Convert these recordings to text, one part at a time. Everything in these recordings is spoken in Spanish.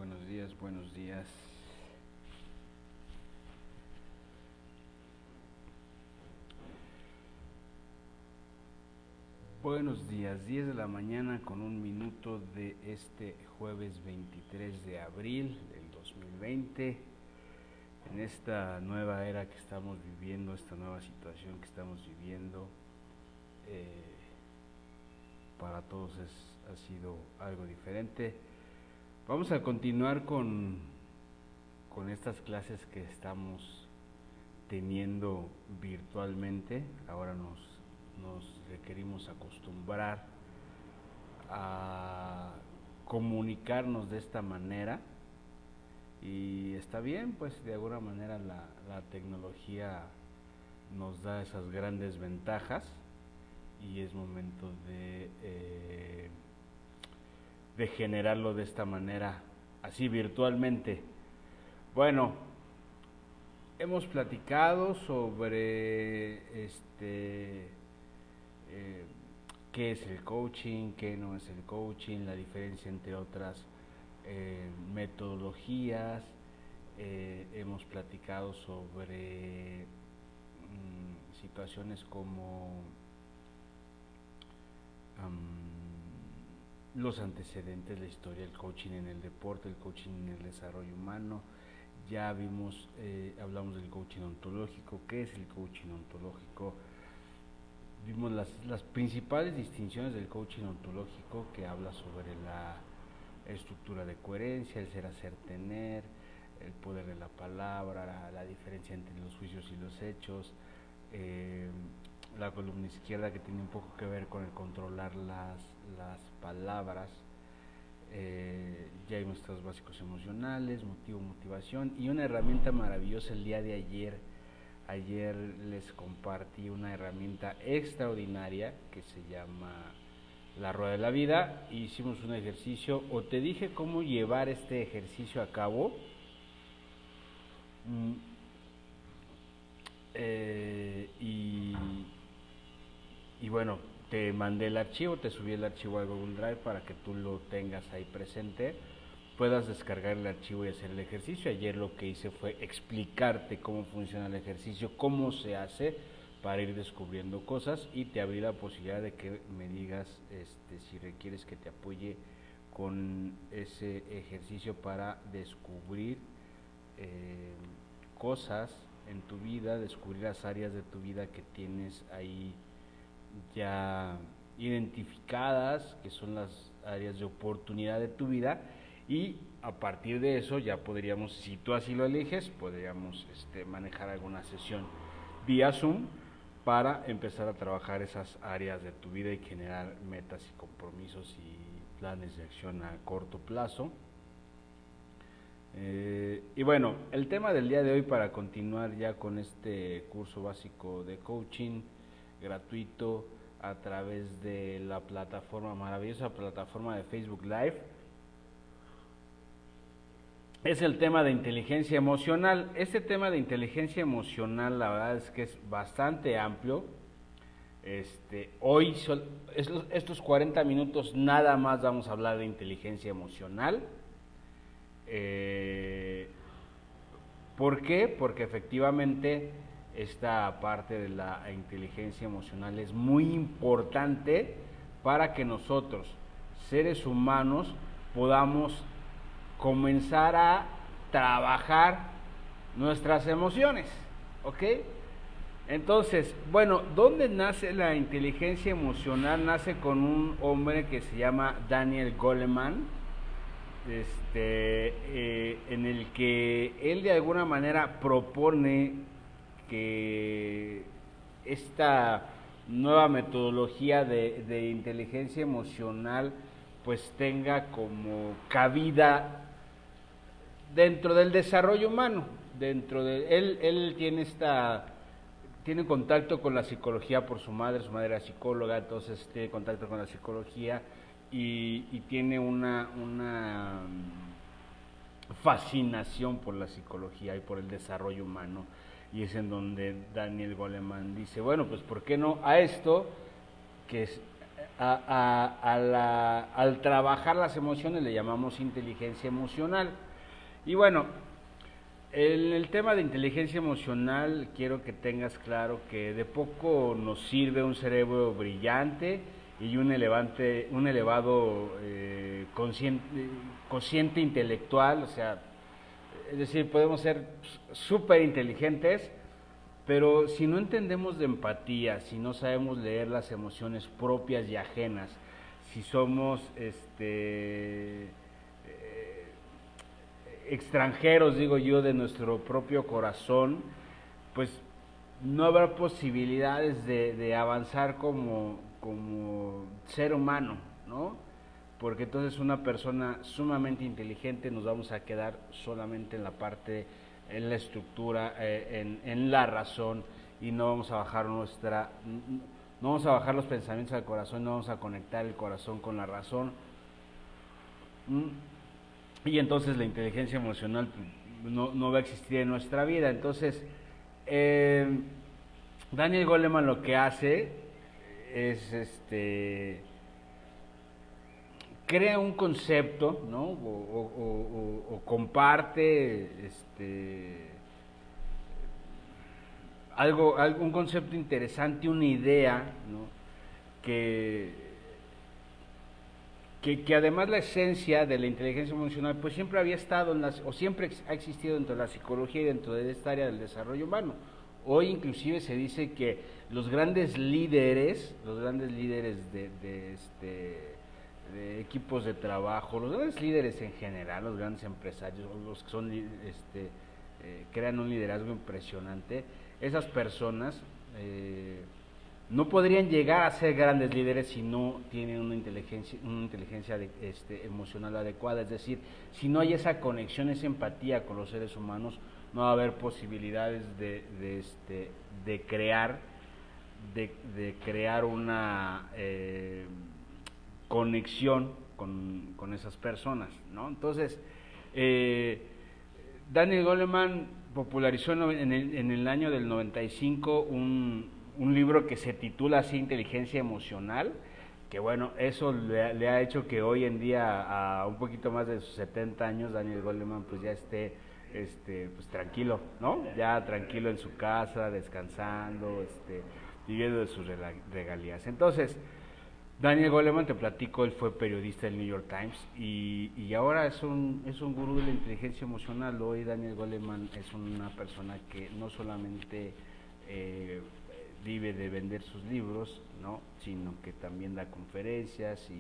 Buenos días, buenos días. Buenos días, 10 de la mañana con un minuto de este jueves 23 de abril del 2020. En esta nueva era que estamos viviendo, esta nueva situación que estamos viviendo, para todos ha sido algo diferente. Vamos a continuar con estas clases que estamos teniendo virtualmente. Ahora nos requerimos acostumbrar a comunicarnos de esta manera y está bien, pues de alguna manera la tecnología nos da esas grandes ventajas y es momento de generarlo de esta manera, así virtualmente. Bueno, hemos platicado sobre qué es el coaching, qué no es el coaching, la diferencia entre otras metodologías. Hemos platicado sobre situaciones como los antecedentes, la historia del coaching en el deporte, el coaching en el desarrollo humano. Ya vimos, hablamos del coaching ontológico. ¿Qué es el coaching ontológico? Vimos las principales distinciones del coaching ontológico, que habla sobre la estructura de coherencia, el ser, hacer, tener, el poder de la palabra, la diferencia entre los juicios y los hechos, la columna izquierda, que tiene un poco que ver con el controlar las palabras. Ya hay nuestros básicos emocionales, motivo, motivación, y una herramienta maravillosa el día de ayer. Ayer les compartí una herramienta extraordinaria que se llama la rueda de la vida. Hicimos un ejercicio, o te dije cómo llevar este ejercicio a cabo. Y bueno, te mandé el archivo, te subí el archivo a Google Drive para que tú lo tengas ahí presente, puedas descargar el archivo y hacer el ejercicio. Ayer lo que hice fue explicarte cómo funciona el ejercicio, cómo se hace, para ir descubriendo cosas, y te abrí la posibilidad de que me digas si requieres que te apoye con ese ejercicio para descubrir cosas en tu vida, descubrir las áreas de tu vida que tienes ahí ya identificadas, que son las áreas de oportunidad de tu vida, y a partir de eso ya podríamos, si tú así lo eliges, podríamos manejar alguna sesión vía Zoom para empezar a trabajar esas áreas de tu vida y generar metas y compromisos y planes de acción a corto plazo. Y bueno, el tema del día de hoy, para continuar ya con este curso básico de coaching gratuito a través de la plataforma, maravillosa plataforma de Facebook Live, es el tema de inteligencia emocional. Este tema de inteligencia emocional, la verdad es que es bastante amplio. Hoy, estos 40 minutos nada más vamos a hablar de inteligencia emocional. ¿Por qué? Porque efectivamente esta parte de la inteligencia emocional es muy importante para que nosotros, seres humanos, podamos comenzar a trabajar nuestras emociones, ¿ok? Entonces, bueno, ¿dónde nace la inteligencia emocional? Nace con un hombre que se llama Daniel Goleman, en el que él de alguna manera propone que esta nueva metodología de inteligencia emocional pues tenga como cabida dentro del desarrollo humano. Dentro de él tiene contacto con la psicología por su madre era psicóloga, entonces tiene contacto con la psicología y tiene una fascinación por la psicología y por el desarrollo humano, y es en donde Daniel Goleman dice, bueno, pues ¿por qué no a esto, que es al trabajar las emociones le llamamos inteligencia emocional. Y bueno, en el tema de inteligencia emocional quiero que tengas claro que de poco nos sirve un cerebro brillante y un elevado cociente intelectual, o sea, es decir, podemos ser súper inteligentes, pero si no entendemos de empatía, si no sabemos leer las emociones propias y ajenas, si somos extranjeros, digo yo, de nuestro propio corazón, pues no habrá posibilidades de avanzar como ser humano, ¿no? Porque entonces una persona sumamente inteligente nos vamos a quedar solamente en la parte, en la estructura, en la razón, y no vamos a bajar no vamos a bajar los pensamientos al corazón, no vamos a conectar el corazón con la razón. Y entonces la inteligencia emocional no va a existir en nuestra vida. Entonces, eh, Daniel Goleman lo que hace es crea un concepto, ¿no? O comparte un concepto interesante, una idea, ¿no? que que además la esencia de la inteligencia emocional pues siempre había estado o siempre ha existido dentro de la psicología y dentro de esta área del desarrollo humano. Hoy inclusive se dice que los grandes líderes de equipos de trabajo, los grandes líderes en general, los grandes empresarios, los que son crean un liderazgo impresionante, esas personas no podrían llegar a ser grandes líderes si no tienen una inteligencia emocional adecuada, es decir, si no hay esa conexión, esa empatía con los seres humanos, no va a haber posibilidades de crear una conexión con esas personas, ¿no? Entonces, Daniel Goleman popularizó en el año del 95 un libro que se titula así Inteligencia Emocional, que bueno, eso le ha hecho que hoy en día, a un poquito más de sus 70 años, Daniel Goleman pues ya esté pues tranquilo, ¿no? Ya tranquilo en su casa, descansando, viviendo de sus regalías. Entonces, Daniel Goleman, te platico, él fue periodista del New York Times y ahora es un gurú de la inteligencia emocional. Hoy Daniel Goleman es una persona que no solamente vive de vender sus libros, ¿no? Sino que también da conferencias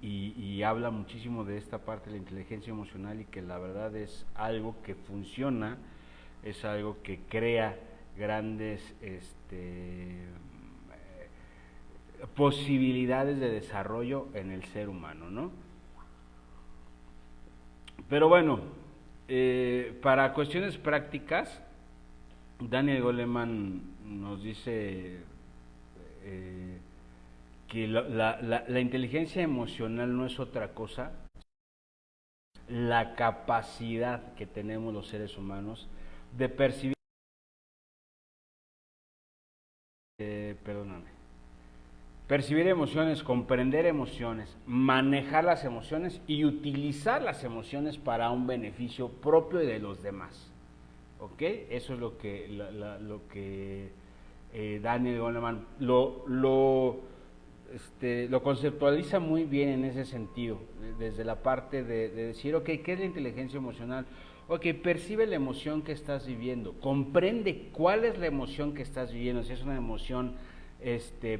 y habla muchísimo de esta parte de la inteligencia emocional y que la verdad es algo que funciona, es algo que crea grandes posibilidades de desarrollo en el ser humano, ¿no? Pero bueno, para cuestiones prácticas, Daniel Goleman nos dice que la inteligencia emocional no es otra cosa, la capacidad que tenemos los seres humanos de percibir, perdóname, percibir emociones, comprender emociones, manejar las emociones y utilizar las emociones para un beneficio propio y de los demás. ¿Ok? Eso es lo que Daniel Goleman lo conceptualiza muy bien en ese sentido, desde la parte de decir, ok, ¿qué es la inteligencia emocional? Ok, percibe la emoción que estás viviendo, comprende cuál es la emoción que estás viviendo, si es una emoción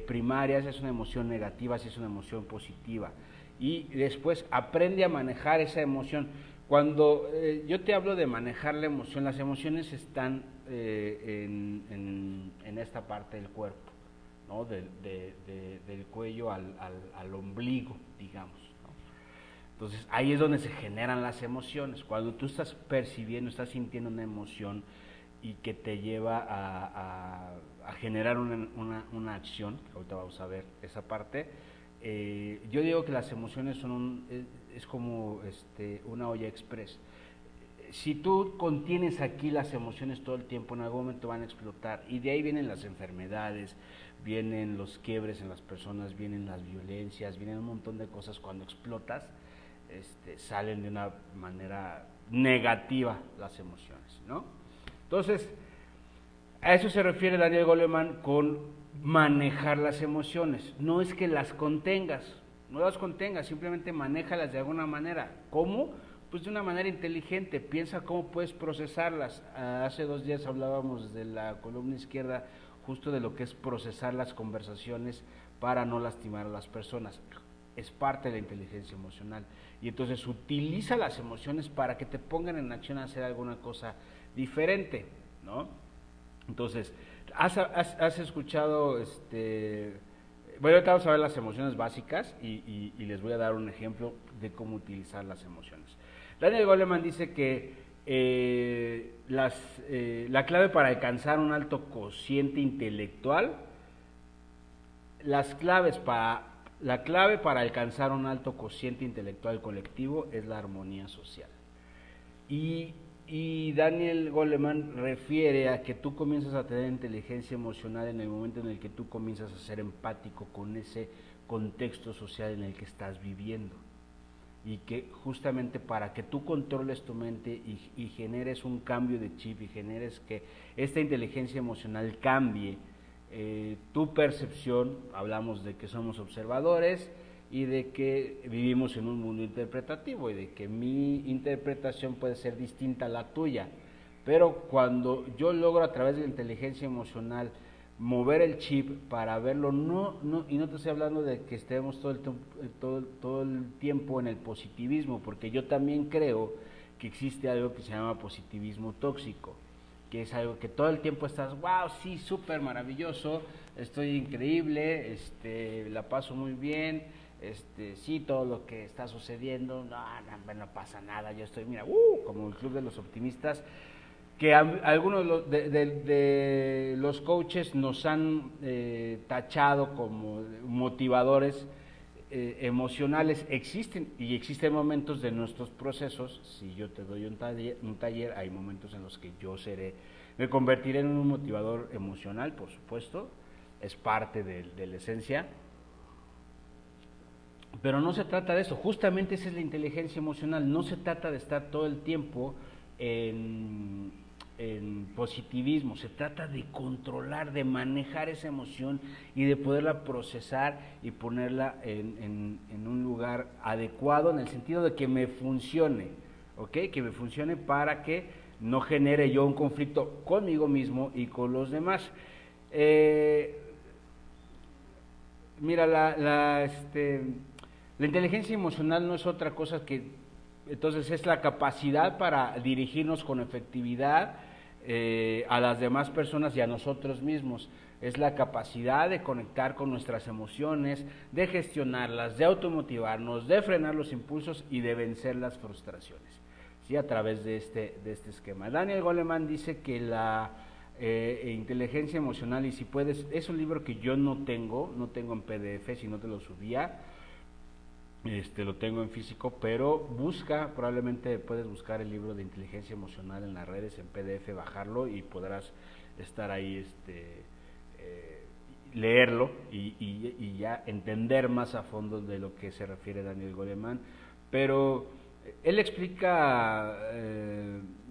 primaria, si es una emoción negativa, si es una emoción positiva. Y después aprende a manejar esa emoción. Cuando yo te hablo de manejar la emoción, las emociones están en esta parte del cuerpo, ¿no? Del cuello al ombligo, digamos. ¿No? Entonces ahí es donde se generan las emociones. Cuando tú estás percibiendo, estás sintiendo una emoción y que te lleva a generar una acción, ahorita vamos a ver esa parte. Yo digo que las emociones son es como una olla express. si tú contienes aquí las emociones todo el tiempo, en algún momento van a explotar, y de ahí vienen las enfermedades, vienen los quiebres en las personas, vienen las violencias, vienen un montón de cosas. Cuando explotas, salen de una manera negativa las emociones, ¿no? Entonces, a eso se refiere Daniel Goleman con manejar las emociones. No es que las contengas, no las contengas, simplemente manéjalas de alguna manera. ¿Cómo? Pues de una manera inteligente. Piensa cómo puedes procesarlas. Hace 2 días hablábamos de la columna izquierda, justo de lo que es procesar las conversaciones para no lastimar a las personas. Es parte de la inteligencia emocional. Y entonces utiliza las emociones para que te pongan en acción a hacer alguna cosa diferente, ¿no? Entonces, ¿has escuchado, bueno, ahorita vamos a ver las emociones básicas y les voy a dar un ejemplo de cómo utilizar las emociones. Daniel Goleman dice que la clave para alcanzar un alto cociente intelectual, la clave para alcanzar un alto cociente intelectual colectivo es la armonía social. Y Daniel Goleman refiere a que tú comienzas a tener inteligencia emocional en el momento en el que tú comienzas a ser empático con ese contexto social en el que estás viviendo. Y que justamente para que tú controles tu mente y generes un cambio de chip y generes que esta inteligencia emocional cambie tu percepción, hablamos de que somos observadores y de que vivimos en un mundo interpretativo y de que mi interpretación puede ser distinta a la tuya, pero cuando yo logro a través de la inteligencia emocional mover el chip para verlo, y no te estoy hablando de que estemos todo el tiempo en el positivismo, porque yo también creo que existe algo que se llama positivismo tóxico, que es algo que todo el tiempo estás, wow, sí, súper maravilloso, estoy increíble, la paso muy bien, sí, todo lo que está sucediendo, no pasa nada, yo estoy, mira, como el club de los optimistas, que algunos de los coaches nos han tachado como motivadores emocionales. Existen momentos de nuestros procesos. Si yo te doy un taller, hay momentos en los que me convertiré en un motivador emocional, por supuesto, es parte de la esencia. Pero no se trata de eso, justamente esa es la inteligencia emocional. No se trata de estar todo el tiempo en positivismo, se trata de controlar, de manejar esa emoción y de poderla procesar y ponerla en un lugar adecuado, en el sentido de que me funcione, ¿ok? Que me funcione para que no genere yo un conflicto conmigo mismo y con los demás. Mira, la inteligencia emocional no es otra cosa que, entonces, es la capacidad para dirigirnos con efectividad a las demás personas y a nosotros mismos. Es la capacidad de conectar con nuestras emociones, de gestionarlas, de automotivarnos, de frenar los impulsos y de vencer las frustraciones, ¿sí? A través de este esquema. Daniel Goleman dice que la inteligencia emocional, y si puedes, es un libro que yo no tengo en PDF, si no te lo subía. Lo tengo en físico, pero probablemente puedes buscar el libro de inteligencia emocional en las redes, en PDF, bajarlo y podrás estar ahí, leerlo y ya entender más a fondo de lo que se refiere Daniel Goleman. Pero él explica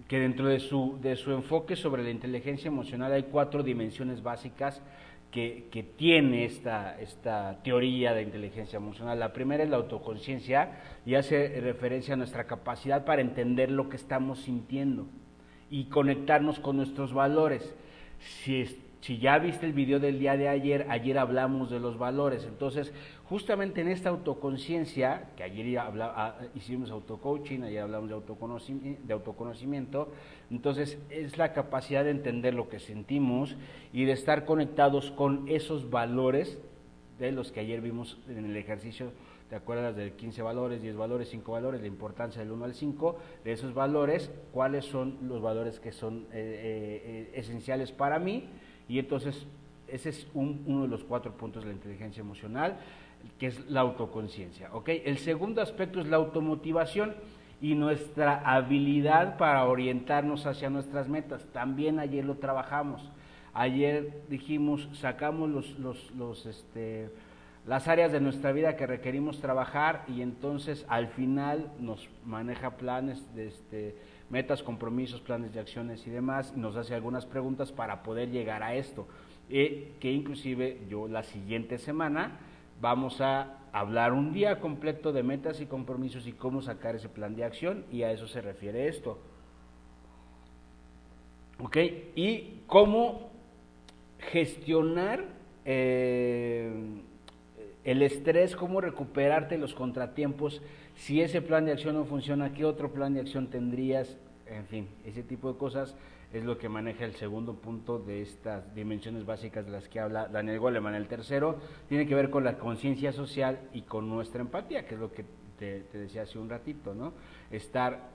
que dentro de su enfoque sobre la inteligencia emocional hay 4 dimensiones básicas que tiene esta teoría de inteligencia emocional. La primera es la autoconciencia y hace referencia a nuestra capacidad para entender lo que estamos sintiendo y conectarnos con nuestros valores. Si ya viste el video del día de ayer hablamos de los valores. Entonces, justamente en esta autoconciencia, que ayer hicimos autocoaching, ayer hablamos de autoconocimiento, entonces es la capacidad de entender lo que sentimos y de estar conectados con esos valores de los que ayer vimos en el ejercicio. ¿Te acuerdas de 15 valores, 10 valores, 5 valores, la importancia del 1 al 5? De esos valores, ¿cuáles son los valores que son esenciales para mí? Y entonces ese es uno de los 4 puntos de la inteligencia emocional, que es la autoconciencia, ¿ok? El segundo aspecto es la automotivación, y nuestra habilidad para orientarnos hacia nuestras metas. También ayer lo trabajamos. Ayer dijimos, sacamos las áreas de nuestra vida que requerimos trabajar, y entonces al final nos maneja planes, metas, compromisos, planes de acciones y demás, y nos hace algunas preguntas para poder llegar a esto. Que inclusive yo la siguiente semana vamos a hablar un día completo de metas y compromisos y cómo sacar ese plan de acción, y a eso se refiere esto. ¿Ok? Y cómo gestionar el estrés, cómo recuperarte los contratiempos, si ese plan de acción no funciona, qué otro plan de acción tendrías, en fin, ese tipo de cosas es lo que maneja el segundo punto de estas dimensiones básicas de las que habla Daniel Goleman. El tercero tiene que ver con la conciencia social y con nuestra empatía, que es lo que te decía hace un ratito, ¿no?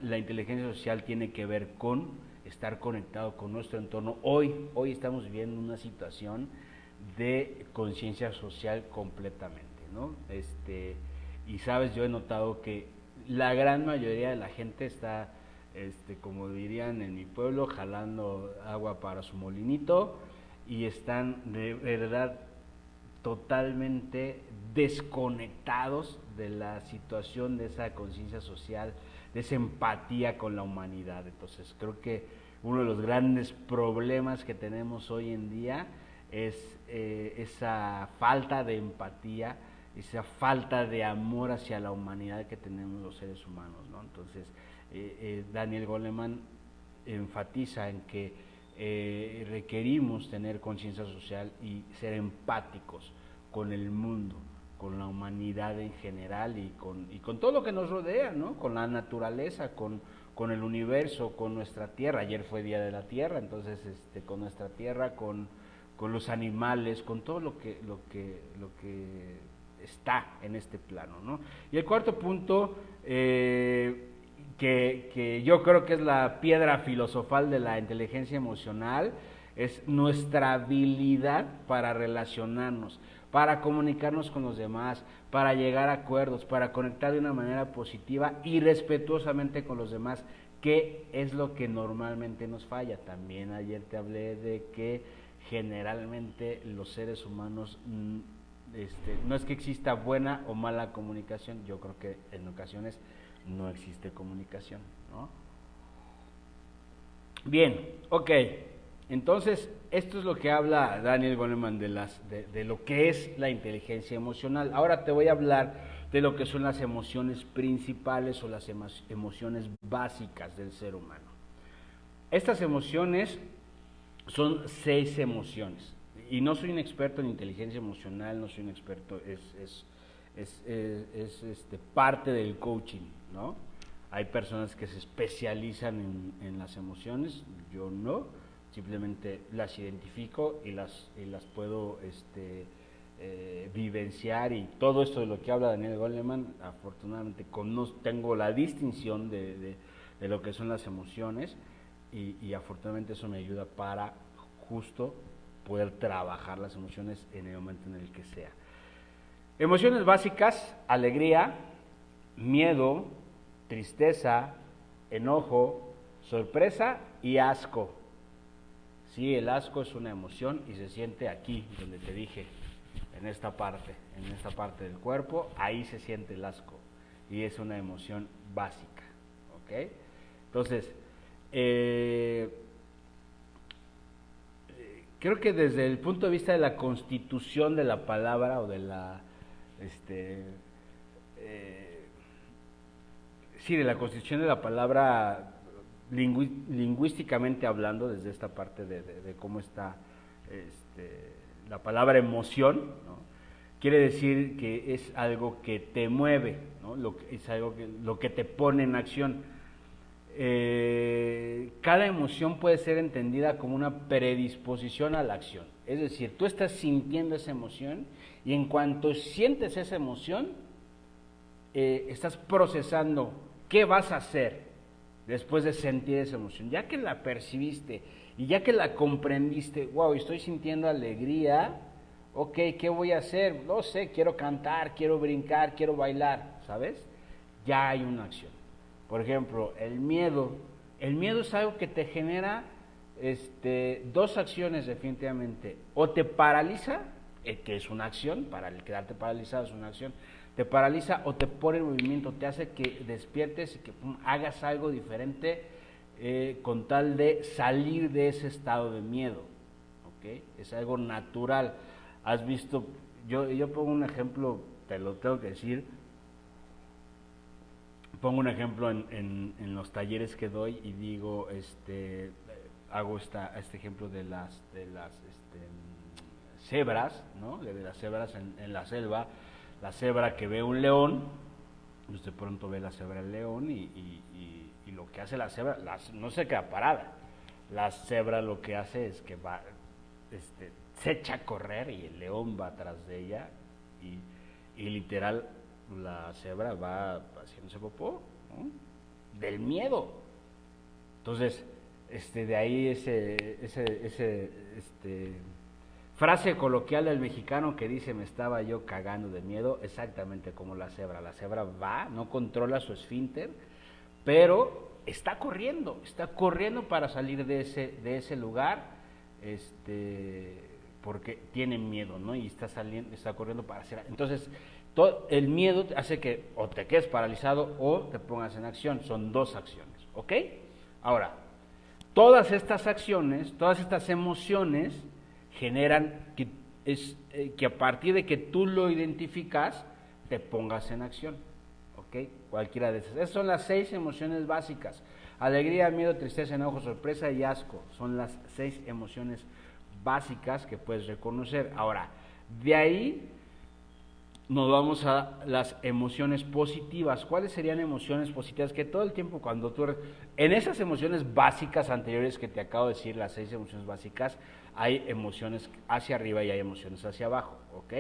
La inteligencia social tiene que ver con estar conectado con nuestro entorno. Hoy estamos viviendo una situación de conciencia social completamente, ¿no? Y sabes, yo he notado que la gran mayoría de la gente está, como dirían en mi pueblo, jalando agua para su molinito, y están de verdad totalmente desconectados de la situación, de esa conciencia social, de esa empatía con la humanidad. Entonces creo que uno de los grandes problemas que tenemos hoy en día es esa falta de empatía, esa falta de amor hacia la humanidad que tenemos los seres humanos, ¿no? Entonces Daniel Goleman enfatiza en que requerimos tener conciencia social y ser empáticos con el mundo, con la humanidad en general y con todo lo que nos rodea, ¿no? Con la naturaleza, con el universo, con nuestra tierra. Ayer fue Día de la Tierra, entonces con nuestra tierra, con los animales, con todo lo que está en este plano, ¿no? Y el cuarto punto, que yo creo que es la piedra filosofal de la inteligencia emocional, es nuestra habilidad para relacionarnos, para comunicarnos con los demás, para llegar a acuerdos, para conectar de una manera positiva y respetuosamente con los demás, que es lo que normalmente nos falla. También ayer te hablé de que generalmente los seres humanos, no es que exista buena o mala comunicación, yo creo que en ocasiones no existe comunicación, ¿no? Bien, ok. Entonces, esto es lo que habla Daniel Goleman de lo que es la inteligencia emocional. Ahora te voy a hablar de lo que son las emociones principales o las emociones básicas del ser humano. Estas emociones son 6 emociones. Y no soy un experto en inteligencia emocional, no soy un experto, es parte del coaching, ¿no? Hay personas que se especializan en las emociones, yo no, simplemente las identifico y las puedo vivenciar, y todo esto de lo que habla Daniel Goleman, afortunadamente tengo la distinción de lo que son las emociones, y afortunadamente eso me ayuda para justo poder trabajar las emociones en el momento en el que sea. Emociones básicas: alegría, miedo, tristeza, enojo, sorpresa y asco. Sí, el asco es una emoción y se siente aquí, donde te dije, en esta parte del cuerpo, ahí se siente el asco y es una emoción básica, ¿ok? Entonces, creo que desde el punto de vista de la constitución de la palabra, o de la de la constitución de la palabra, lingüísticamente hablando, desde esta parte de cómo está la palabra emoción, ¿no? Quiere decir que es algo que te mueve, ¿no? Es algo lo que te pone en acción. Cada emoción puede ser entendida como una predisposición a la acción. Es decir, tú estás sintiendo esa emoción, y en cuanto sientes esa emoción, estás procesando qué vas a hacer después de sentir esa emoción. Ya que la percibiste y ya que la comprendiste, wow, estoy sintiendo alegría, ok, ¿qué voy a hacer? No sé, quiero cantar, quiero brincar, quiero bailar, ¿sabes? Ya hay una acción. Por ejemplo, el miedo. El miedo es algo que te genera dos acciones definitivamente. O te paraliza, que es una acción, para el quedarte paralizado es una acción, te paraliza o te pone en movimiento, te hace que despiertes y que hagas algo diferente con tal de salir de ese estado de miedo. ¿Okay? Es algo natural. Has visto, yo pongo un ejemplo, te lo tengo que decir, pongo un ejemplo en los talleres que doy y digo, hago este ejemplo de las cebras, ¿no? De las cebras en la selva, la cebra que ve un león, pues de pronto ve la cebra el león y lo que hace la cebra, no se queda parada, la cebra lo que hace es que va, se echa a correr y el león va atrás de ella y literal la cebra va haciéndose popó, ¿no? Del miedo. Entonces, de ahí frase coloquial del mexicano que dice me estaba yo cagando de miedo, exactamente como la cebra. La cebra va, no controla su esfínter, pero está corriendo para salir de ese lugar, porque tiene miedo, ¿no? Y está corriendo para hacer. Entonces, el miedo hace que o te quedes paralizado o te pongas en acción. Son dos acciones, ¿ok? Ahora, todas estas acciones, todas estas emociones generan que a partir de que tú lo identificas, te pongas en acción, ¿ok? Cualquiera de esas. Esas son las 6 emociones básicas. Alegría, miedo, tristeza, enojo, sorpresa y asco. Son las 6 emociones básicas que puedes reconocer. Ahora, de ahí nos vamos a las emociones positivas. ¿Cuáles serían emociones positivas? Que todo el tiempo cuando tú... En esas emociones básicas anteriores que te acabo de decir, las 6 emociones básicas, hay emociones hacia arriba y hay emociones hacia abajo, ¿ok?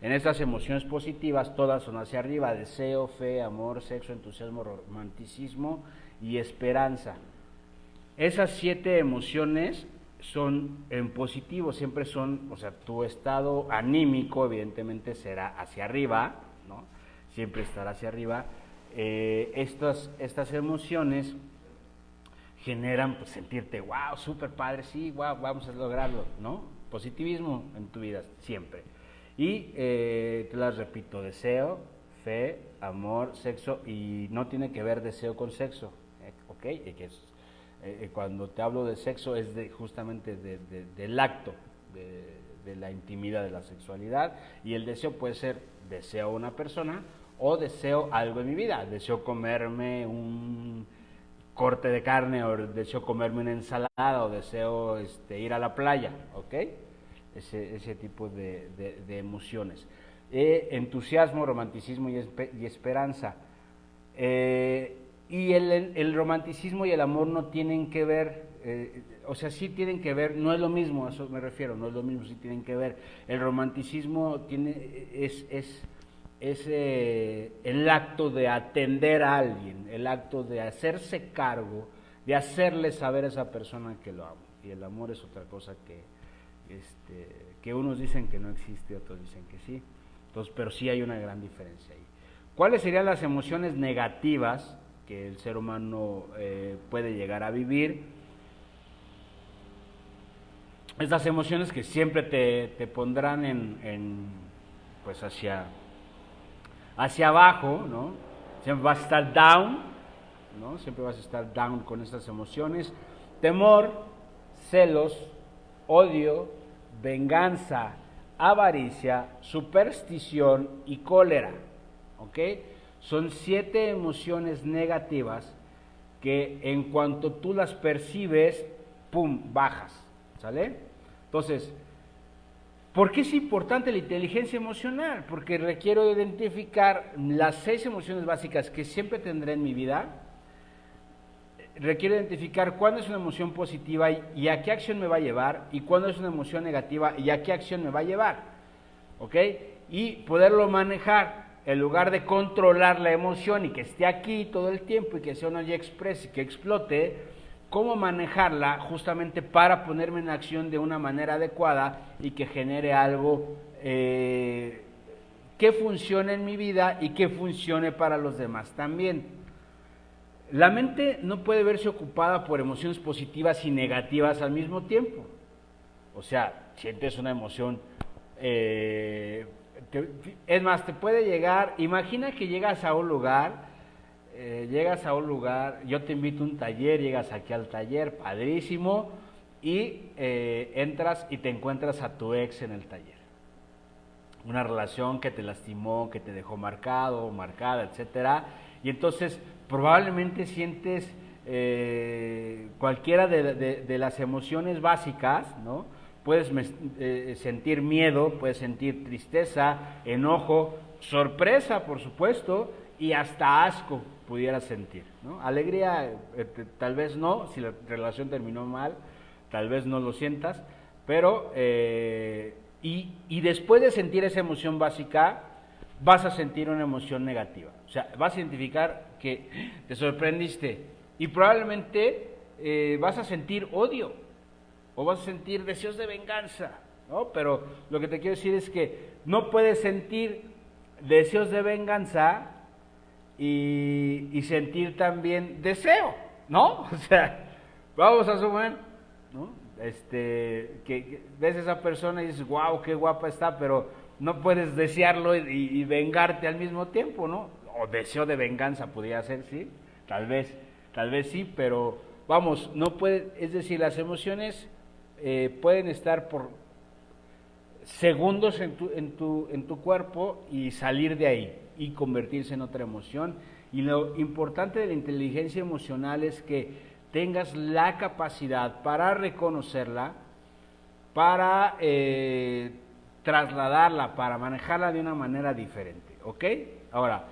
En estas emociones positivas todas son hacia arriba: deseo, fe, amor, sexo, entusiasmo, romanticismo y esperanza. Esas 7 emociones son en positivo, siempre son, o sea, tu estado anímico evidentemente será hacia arriba, ¿no? Siempre estará hacia arriba. Estas emociones generan pues, sentirte, wow, súper padre, sí, wow, vamos a lograrlo, ¿no? Positivismo en tu vida, siempre. Y te las repito: deseo, fe, amor, sexo, y no tiene que ver deseo con sexo, ¿ok? Que es, cuando te hablo de sexo es justamente del acto, de la intimidad, de la sexualidad, y el deseo puede ser deseo a una persona o deseo algo en mi vida, deseo comerme un corte de carne o deseo comerme una ensalada o deseo ir a la playa, ¿ok? Ese tipo de emociones. Entusiasmo, romanticismo y esperanza. Y el romanticismo y el amor no tienen que ver, o sea, sí tienen que ver, no es lo mismo, a eso me refiero, no es lo mismo, sí tienen que ver. El romanticismo es el acto de atender a alguien, el acto de hacerse cargo, de hacerle saber a esa persona que lo amo. Y el amor es otra cosa que unos dicen que no existe, otros dicen que sí. Entonces, pero sí hay una gran diferencia ahí. ¿Cuáles serían las emociones negativas que el ser humano puede llegar a vivir? Estas emociones que siempre te pondrán pues hacia abajo, ¿no? Siempre vas a estar down, ¿no? Siempre vas a estar down con estas emociones: temor, celos, odio, venganza, avaricia, superstición y cólera, ¿ok? Son 7 emociones negativas que en cuanto tú las percibes, ¡pum!, bajas, ¿sale? Entonces, ¿por qué es importante la inteligencia emocional? Porque requiero identificar las 6 emociones básicas que siempre tendré en mi vida. Requiero identificar cuándo es una emoción positiva y a qué acción me va a llevar, y cuándo es una emoción negativa y a qué acción me va a llevar, ¿ok? Y poderlo manejar, en lugar de controlar la emoción y que esté aquí todo el tiempo y que sea una express y que explote. Cómo manejarla justamente para ponerme en acción de una manera adecuada y que genere algo que funcione en mi vida y que funcione para los demás también. La mente no puede verse ocupada por emociones positivas y negativas al mismo tiempo. O sea, sientes una emoción, es más, te puede llegar, imagina que llegas a un lugar, yo te invito a un taller, llegas aquí al taller, padrísimo, y entras y te encuentras a tu ex en el taller. Una relación que te lastimó, que te dejó marcado, marcada, etcétera, y entonces probablemente sientes cualquiera de las emociones básicas, ¿no? Puedes sentir miedo, puedes sentir tristeza, enojo, sorpresa, por supuesto, y hasta asco pudieras sentir, ¿no? Alegría, tal vez no, si la relación terminó mal, tal vez no lo sientas, pero y después de sentir esa emoción básica, vas a sentir una emoción negativa. O sea, vas a identificar que te sorprendiste y probablemente vas a sentir odio o vas a sentir deseos de venganza, ¿no? Pero lo que te quiero decir es que no puedes sentir deseos de venganza y sentir también deseo, ¿no? O sea, vamos a suponer, ¿no? Que ves a esa persona y dices, wow, qué guapa está, pero no puedes desearlo y vengarte al mismo tiempo, ¿no? O deseo de venganza podría ser, sí, tal vez sí, pero vamos, no puede, es decir, las emociones pueden estar por segundos en tu cuerpo y salir de ahí y convertirse en otra emoción. Y lo importante de la inteligencia emocional es que tengas la capacidad para reconocerla, para trasladarla, para manejarla de una manera diferente, ¿ok? Ahora,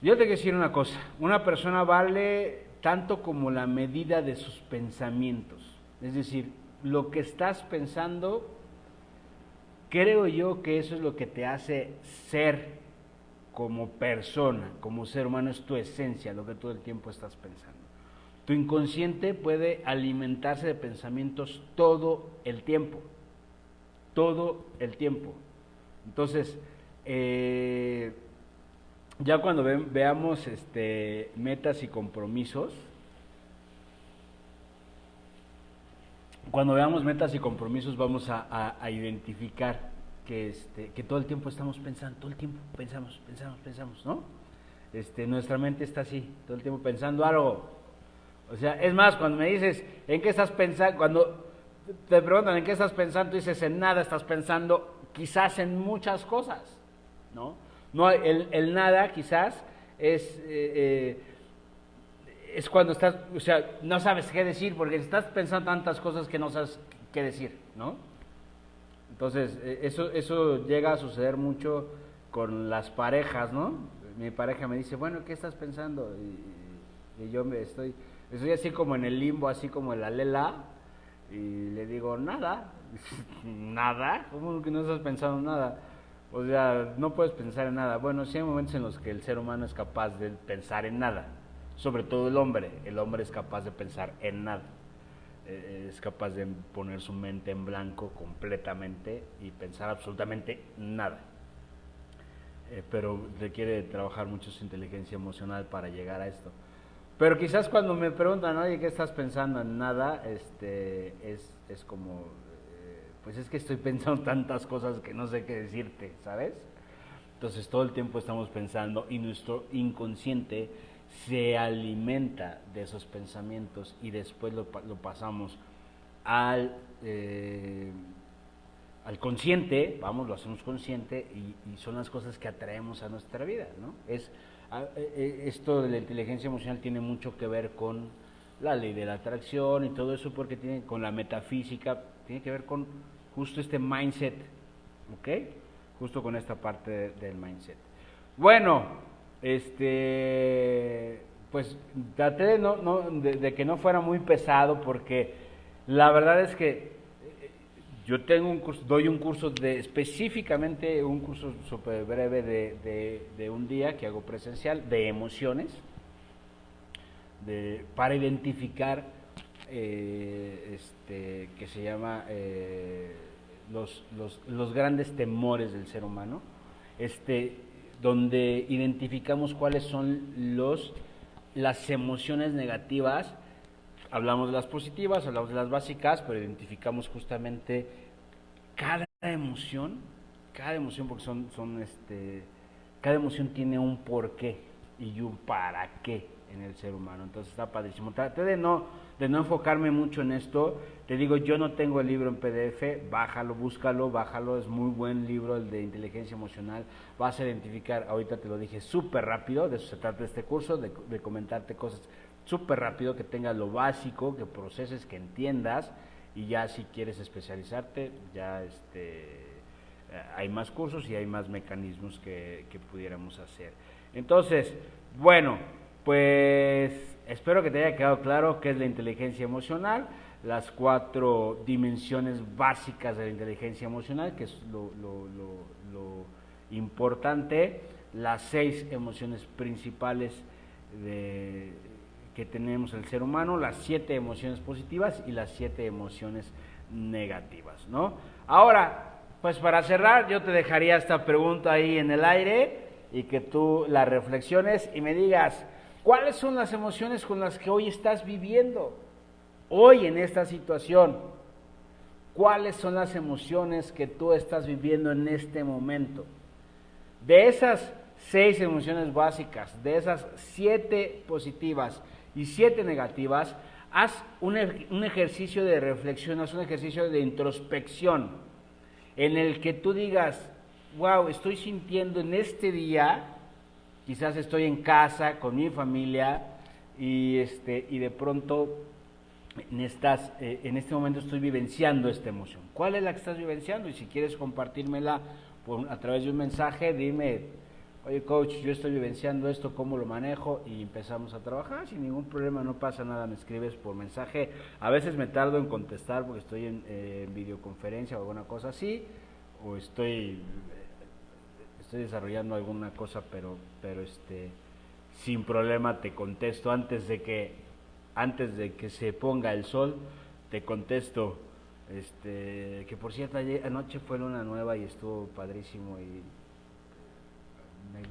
yo te quiero decir una cosa, una persona vale tanto como la medida de sus pensamientos, es decir, lo que estás pensando, creo yo que eso es lo que te hace ser como persona, como ser humano, es tu esencia, lo que todo el tiempo estás pensando. Tu inconsciente puede alimentarse de pensamientos todo el tiempo. Entonces, ya cuando veamos metas y compromisos, vamos a identificar que todo el tiempo estamos pensando, todo el tiempo pensamos, ¿no? Nuestra mente está así, todo el tiempo pensando algo. O sea, es más, cuando me dices, ¿en qué estás pensando? Cuando te preguntan en qué estás pensando, tú dices, en nada, estás pensando quizás en muchas cosas, ¿no? No, el nada quizás es cuando estás, o sea, no sabes qué decir, porque estás pensando tantas cosas que no sabes qué decir, ¿no? Entonces, eso llega a suceder mucho con las parejas, ¿no? Mi pareja me dice, bueno, ¿qué estás pensando? Y yo estoy así como en el limbo, así como el alela, y le digo, nada. ¿Nada? ¿Cómo que no estás pensando nada? O sea, no puedes pensar en nada. Bueno, sí hay momentos en los que el ser humano es capaz de pensar en nada, sobre todo el hombre es capaz de pensar en nada, es capaz de poner su mente en blanco completamente y pensar absolutamente nada, pero requiere trabajar mucho su inteligencia emocional para llegar a esto. Pero quizás cuando me preguntan, oye, ¿qué estás pensando en nada? Es como, pues es que estoy pensando tantas cosas que no sé qué decirte, ¿sabes? Entonces todo el tiempo estamos pensando y nuestro inconsciente se alimenta de esos pensamientos y después lo pasamos al consciente, lo hacemos consciente y son las cosas que atraemos a nuestra vida, ¿no? Esto de la inteligencia emocional tiene mucho que ver con la ley de la atracción y todo eso, porque tiene con la metafísica, tiene que ver con justo este mindset, ¿ok? Justo con esta parte del mindset. Bueno, pues traté de que no fuera muy pesado, porque la verdad es que yo tengo doy un curso específicamente un curso súper breve de un día que hago presencial de emociones, para identificar, que se llama los grandes temores del ser humano, donde identificamos cuáles son los las emociones negativas, hablamos de las positivas, hablamos de las básicas, pero identificamos justamente cada emoción, porque cada emoción tiene un porqué y un para qué en el ser humano. Entonces está padrísimo. Traté de no enfocarme mucho en esto. Te digo, yo no tengo el libro en PDF, bájalo, bájalo, es muy buen libro el de inteligencia emocional. Vas a identificar, ahorita te lo dije súper rápido, de eso se trata este curso, de comentarte cosas súper rápido, que tengas lo básico, que proceses, que entiendas, y ya si quieres especializarte, ya hay más cursos y hay más mecanismos que pudiéramos hacer. Entonces, bueno, pues espero que te haya quedado claro qué es la inteligencia emocional, las 4 dimensiones básicas de la inteligencia emocional, que es lo importante, las 6 emociones principales que tenemos el ser humano, las 7 emociones positivas y las 7 emociones negativas, ¿no? Ahora, pues para cerrar, yo te dejaría esta pregunta ahí en el aire y que tú la reflexiones y me digas, ¿cuáles son las emociones con las que hoy estás viviendo? Hoy en esta situación, ¿cuáles son las emociones que tú estás viviendo en este momento? De esas 6 emociones básicas, de esas 7 positivas y 7 negativas, haz un ejercicio de reflexión, haz un ejercicio de introspección en el que tú digas, wow, estoy sintiendo en este día, quizás estoy en casa con mi familia y de pronto en este momento estoy vivenciando esta emoción. ¿Cuál es la que estás vivenciando? Y si quieres compartírmela a través de un mensaje, dime, oye coach, yo estoy vivenciando esto, ¿cómo lo manejo? Y empezamos a trabajar sin ningún problema, no pasa nada, me escribes por mensaje. A veces me tardo en contestar porque estoy en videoconferencia o alguna cosa así, o estoy desarrollando alguna cosa, pero sin problema te contesto antes de que se ponga el sol, te contesto. Que por cierto, anoche fue luna nueva y estuvo padrísimo y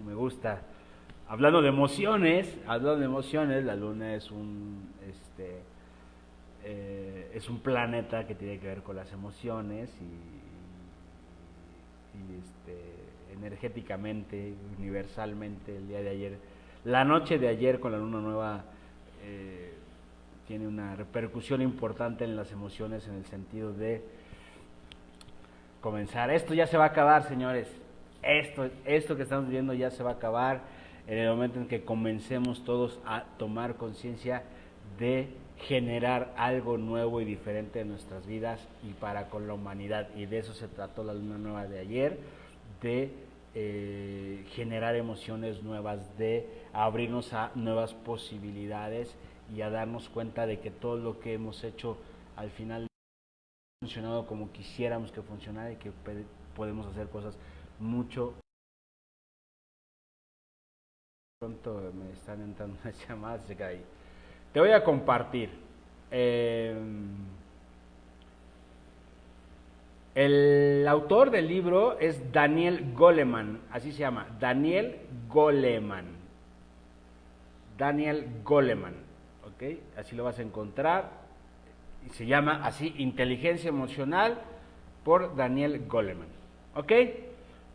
me gusta. Hablando de emociones, la luna es es un planeta que tiene que ver con las emociones y energéticamente, universalmente, el día de ayer, la noche de ayer con la luna nueva, tiene una repercusión importante en las emociones, en el sentido de comenzar. Esto ya se va a acabar, señores. Esto que estamos viviendo ya se va a acabar en el momento en que comencemos todos a tomar conciencia de generar algo nuevo y diferente en nuestras vidas y para con la humanidad. Y de eso se trató la luna nueva de ayer, de generar emociones nuevas, de abrirnos a nuevas posibilidades y a darnos cuenta de que todo lo que hemos hecho al final no ha funcionado como quisiéramos que funcionara y que podemos hacer cosas mucho. Pronto me están entrando unas llamadas, se cae. Te voy a compartir. El autor del libro es Daniel Goleman, así se llama, Daniel Goleman, ¿ok? Así lo vas a encontrar, y se llama así, Inteligencia Emocional, por Daniel Goleman, ¿ok?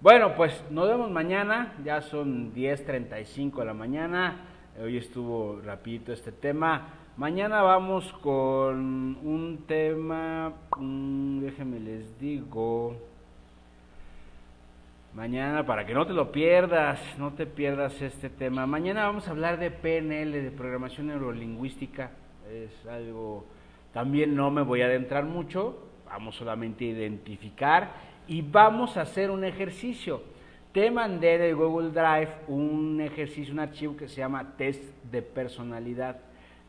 Bueno, pues nos vemos mañana, ya son 10:35 de la mañana, hoy estuvo rapidito este tema. Mañana vamos con un tema, déjenme les digo, mañana para que no te lo pierdas, no te pierdas este tema. Mañana vamos a hablar de PNL, de programación neurolingüística, es algo, también no me voy a adentrar mucho, vamos solamente a identificar y vamos a hacer un ejercicio. Te mandé de Google Drive un ejercicio, un archivo que se llama test de personalidad.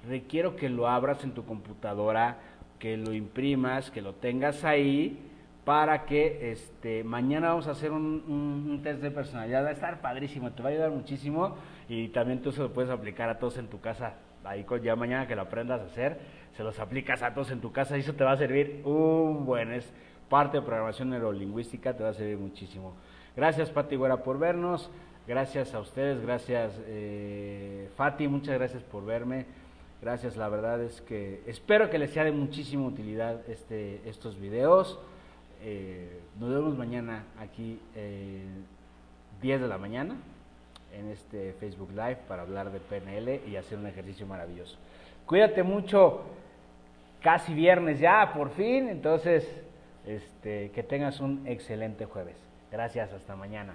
Requiero que lo abras en tu computadora, que lo imprimas, que lo tengas ahí, para que mañana vamos a hacer un test de personalidad. Va a estar padrísimo, te va a ayudar muchísimo y también tú se lo puedes aplicar a todos en tu casa. Ahí ya mañana que lo aprendas a hacer, se los aplicas a todos en tu casa y eso te va a servir es parte de programación neurolingüística, te va a servir muchísimo. Gracias Pati Güera por vernos, gracias a ustedes, gracias Fati, muchas gracias por verme. Gracias, la verdad es que espero que les sea de muchísima utilidad estos videos. Nos vemos mañana aquí 10 de la mañana en este Facebook Live para hablar de PNL y hacer un ejercicio maravilloso. Cuídate mucho, casi viernes ya, por fin, entonces que tengas un excelente jueves. Gracias, hasta mañana.